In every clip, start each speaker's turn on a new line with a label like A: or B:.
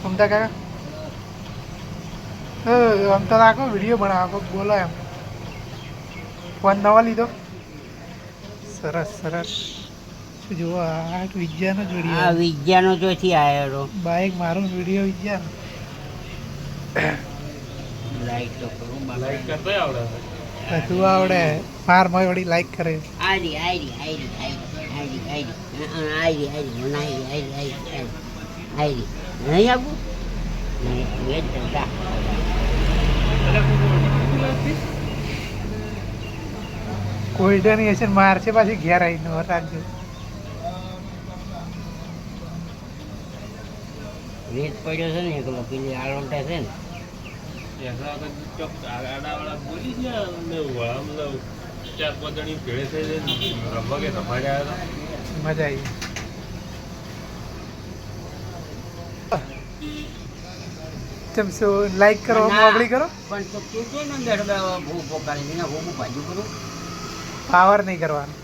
A: ઘૂમતા કાકા આમ તો રાખો વિડીયો બનાવો બોલો એમ ફોન નવો લીધો સરસ સરસ શું જુઓ આ વિજ્ઞાનો જોડી
B: આ વિજ્ઞાનો જોથી આવ્યો
A: બાઈક મારું વિડીયો વિજ્ઞાન
B: લાઈક તો કરું
C: લાઈક કરતા આવડે
A: બધું આવડે માર મોય વળી લાઈક કરે
B: ID ID ID ID ID ID ID મને આઈડી આઈડી આઈડી આઈડી નહીં આપું એ જ ધંધા
A: કોઈ ડોનેશન મારશે પાછી ઘેર આવીને રાખજો
B: રેત પડ્યો છે ને એકલો પેલી આલોટા છે ને
C: એના ચોક આડાવાળા બોલી ગયા ને મતલબ 4-5 જણી ભેળે થઈ રમવા કે રમાડ્યા હતા
A: મજા આવી ચમ શું લાઈક કરો મોગળી કરો
B: પણ તો તું તો ને બેઠો ભૂ પોકાડી ને હું ભાજુ કરું
A: પાવર નહીં કરવાનો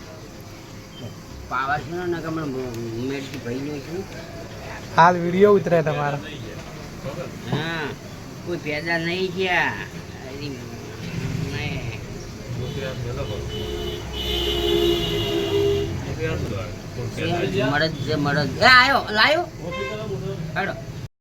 B: પાવા છે ને કે મને મેડથી ભાઈ નું છું
A: હાલ વિડીયો ઉતરે તમારો
B: હા કોઈ પેદા નહીં ગયા મળદ એ આવ્યો લાયો હેડો